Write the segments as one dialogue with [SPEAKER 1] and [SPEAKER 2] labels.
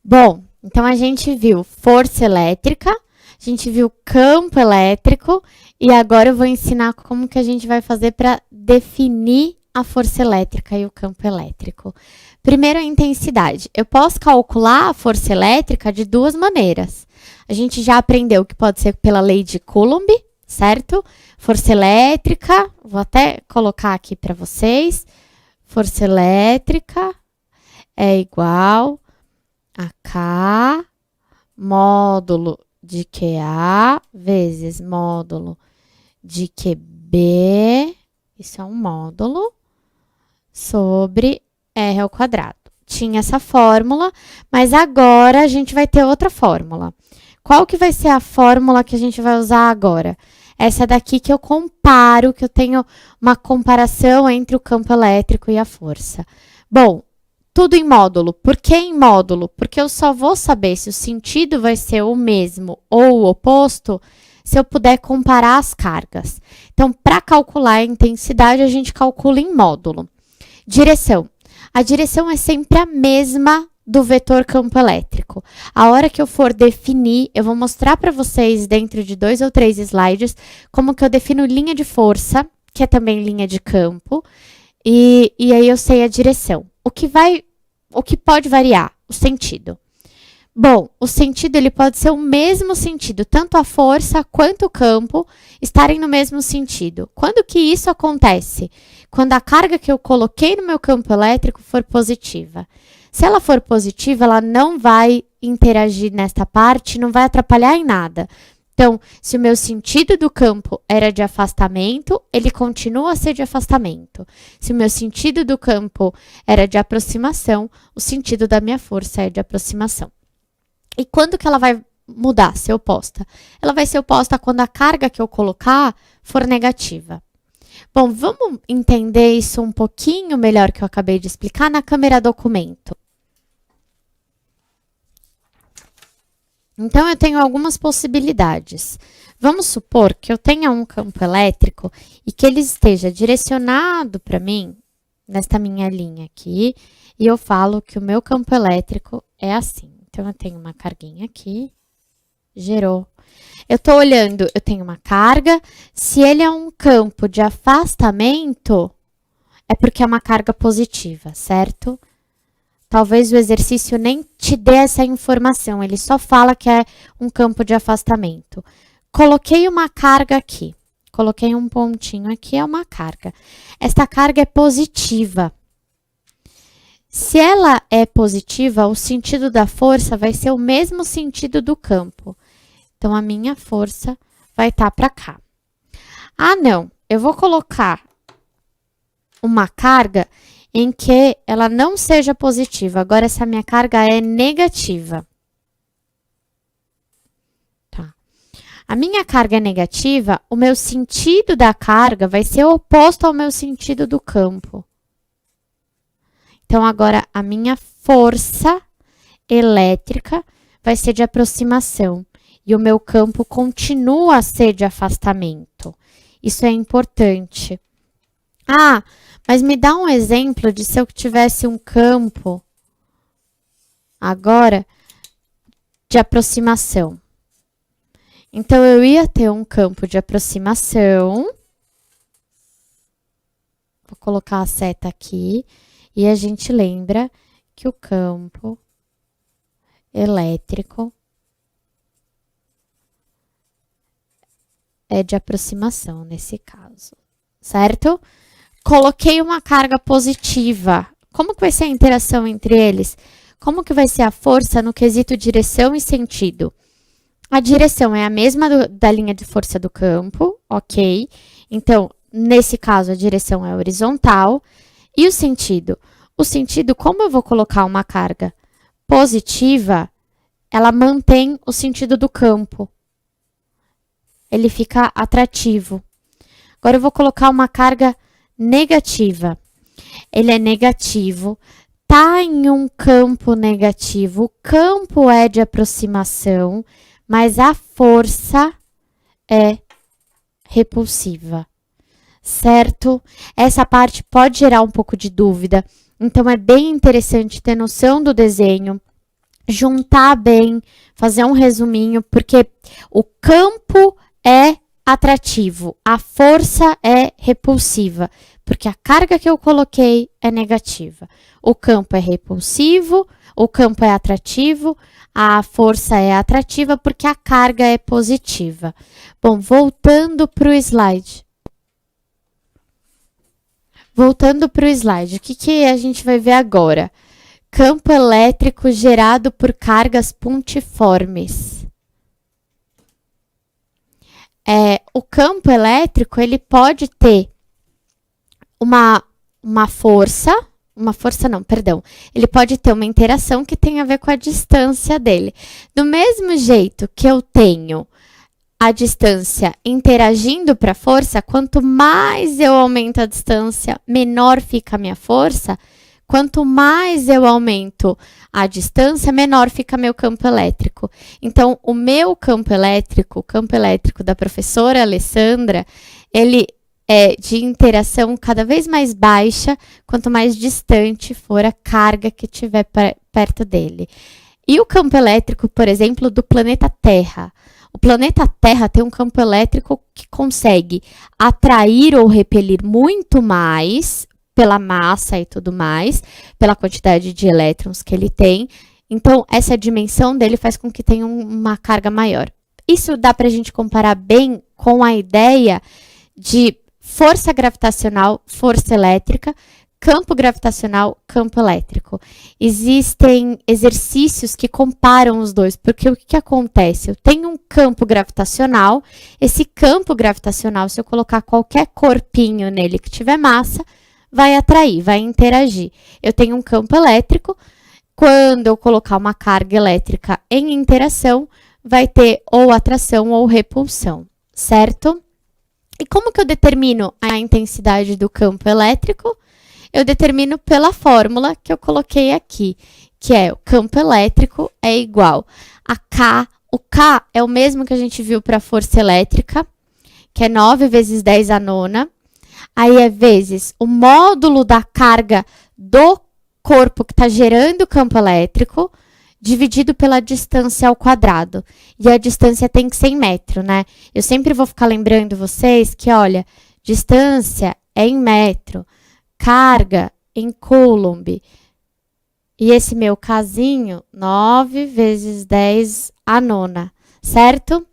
[SPEAKER 1] Bom, então a gente viu força elétrica, a gente viu campo elétrico e agora eu vou ensinar como que a gente vai fazer para definir a força elétrica e o campo elétrico. Primeiro, a intensidade. Eu posso calcular a força elétrica de duas maneiras. A gente já aprendeu que pode ser pela lei de Coulomb, certo? Força elétrica, vou até colocar aqui para vocês. Força elétrica é igual a K módulo de QA vezes módulo de QB, isso é um módulo, sobre R ao quadrado. Tinha essa fórmula, mas agora a gente vai ter outra fórmula. Qual que vai ser a fórmula que a gente vai usar agora? Essa daqui que eu comparo, que eu tenho uma comparação entre o campo elétrico e a força. Bom, tudo em módulo. Por que em módulo? Porque eu só vou saber se o sentido vai ser o mesmo ou o oposto se eu puder comparar as cargas. Então, para calcular a intensidade, a gente calcula em módulo. Direção. A direção é sempre a mesma do vetor campo elétrico. A hora que eu for definir, eu vou mostrar para vocês dentro de 2 ou 3 slides como que eu defino linha de força, que é também linha de campo, e aí eu sei a direção. O que pode variar? O sentido. Bom, o sentido ele pode ser o mesmo sentido, tanto a força quanto o campo estarem no mesmo sentido. Quando que isso acontece? Quando a carga que eu coloquei no meu campo elétrico for positiva. Se ela for positiva, ela não vai interagir nesta parte, não vai atrapalhar em nada. Então, se o meu sentido do campo era de afastamento, ele continua a ser de afastamento. Se o meu sentido do campo era de aproximação, o sentido da minha força é de aproximação. E quando que ela vai mudar, ser oposta? Ela vai ser oposta quando a carga que eu colocar for negativa. Bom, vamos entender isso um pouquinho melhor que eu acabei de explicar na câmera documento. Então, eu tenho algumas possibilidades. Vamos supor que eu tenha um campo elétrico e que ele esteja direcionado para mim, nesta minha linha aqui, e eu falo que o meu campo elétrico é assim. Então, eu tenho uma carguinha aqui, gerou. Eu estou olhando, eu tenho uma carga. Se ele é um campo de afastamento, é porque é uma carga positiva, certo? Talvez o exercício nem te dê essa informação, ele só fala que é um campo de afastamento. Coloquei uma carga aqui, coloquei um pontinho aqui, é uma carga. Esta carga é positiva. Se ela é positiva, o sentido da força vai ser o mesmo sentido do campo. Então, a minha força vai estar para cá. Ah, não, eu vou colocar uma carga em que ela não seja positiva. Agora, essa minha carga é negativa. Tá. A minha carga é negativa, o meu sentido da carga vai ser oposto ao meu sentido do campo. Então, agora, a minha força elétrica vai ser de aproximação. E o meu campo continua a ser de afastamento. Isso é importante. Ah, mas me dá um exemplo de se eu tivesse um campo agora de aproximação. Então, eu ia ter um campo de aproximação. Vou colocar a seta aqui. E a gente lembra que o campo elétrico é de aproximação nesse caso, certo? Coloquei uma carga positiva. Como que vai ser a interação entre eles? Como que vai ser a força no quesito direção e sentido? A direção é a mesma da linha de força do campo, ok? Então, nesse caso, a direção é horizontal. E o sentido? O sentido, como eu vou colocar uma carga positiva, ela mantém o sentido do campo. Ele fica atrativo. Agora, eu vou colocar uma carga negativa. Ele é negativo, está em um campo negativo, o campo é de aproximação, mas a força é repulsiva, certo? Essa parte pode gerar um pouco de dúvida, então é bem interessante ter noção do desenho, juntar bem, fazer um resuminho, porque o campo é atrativo, a força é repulsiva, porque a carga que eu coloquei é negativa. O campo é repulsivo, o campo é atrativo, a força é atrativa porque a carga é positiva. Bom, voltando para o slide. O que a gente vai ver agora? Campo elétrico gerado por cargas pontiformes. O campo elétrico, ele pode ter uma força não, perdão. Ele pode ter uma interação que tem a ver com a distância dele. Do mesmo jeito que eu tenho a distância interagindo para a força, quanto mais eu aumento a distância, menor fica a minha força. Quanto mais eu aumento a distância, menor fica meu campo elétrico. Então, o meu campo elétrico, o campo elétrico da professora Alessandra, ele é de interação cada vez mais baixa, quanto mais distante for a carga que estiver perto dele. E o campo elétrico, por exemplo, do planeta Terra. O planeta Terra tem um campo elétrico que consegue atrair ou repelir muito mais, pela massa e tudo mais, pela quantidade de elétrons que ele tem. Então, essa dimensão dele faz com que tenha uma carga maior. Isso dá para a gente comparar bem com a ideia de força gravitacional, força elétrica, campo gravitacional, campo elétrico. Existem exercícios que comparam os dois, porque o que acontece? Eu tenho um campo gravitacional, esse campo gravitacional, se eu colocar qualquer corpinho nele que tiver massa, vai atrair, vai interagir. Eu tenho um campo elétrico, quando eu colocar uma carga elétrica em interação, vai ter ou atração ou repulsão, certo? E como que eu determino a intensidade do campo elétrico? Eu determino pela fórmula que eu coloquei aqui, que é o campo elétrico é igual a K. O K é o mesmo que a gente viu para a força elétrica, que é 9 vezes 10 a nona. Aí é vezes o módulo da carga do corpo que está gerando o campo elétrico, dividido pela distância ao quadrado. E a distância tem que ser em metro, né? Eu sempre vou ficar lembrando vocês que, olha, distância é em metro, carga em coulomb. E esse meu casinho, 9 vezes 10 a nona, certo?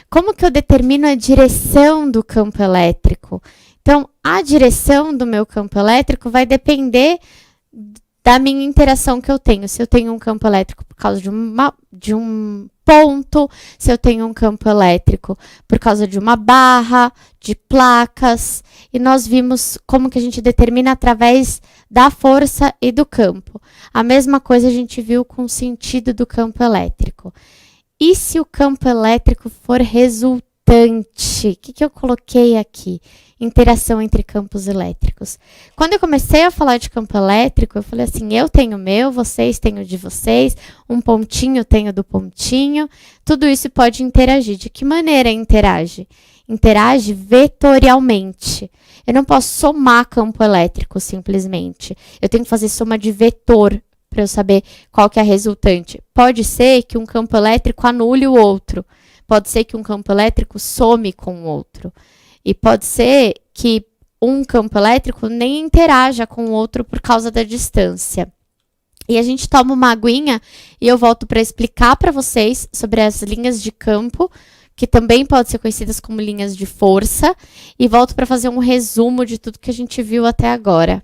[SPEAKER 1] Como que eu determino a direção do campo elétrico? Então, a direção do meu campo elétrico vai depender da minha interação que eu tenho. Se eu tenho um campo elétrico por causa de um ponto, se eu tenho um campo elétrico por causa de uma barra, de placas. E nós vimos como que a gente determina através da força e do campo. A mesma coisa a gente viu com o sentido do campo elétrico. E se o campo elétrico for resultante? O que eu coloquei aqui? Interação entre campos elétricos. Quando eu comecei a falar de campo elétrico, eu falei assim, eu tenho o meu, vocês têm o de vocês, um pontinho tem o do pontinho, tudo isso pode interagir. De que maneira interage? Interage vetorialmente. Eu não posso somar campo elétrico simplesmente. Eu tenho que fazer soma de vetor para eu saber qual que é a resultante. Pode ser que um campo elétrico anule o outro. Pode ser que um campo elétrico some com o outro. E pode ser que um campo elétrico nem interaja com o outro por causa da distância. E a gente toma uma aguinha e eu volto para explicar para vocês sobre as linhas de campo, que também podem ser conhecidas como linhas de força, e volto para fazer um resumo de tudo que a gente viu até agora.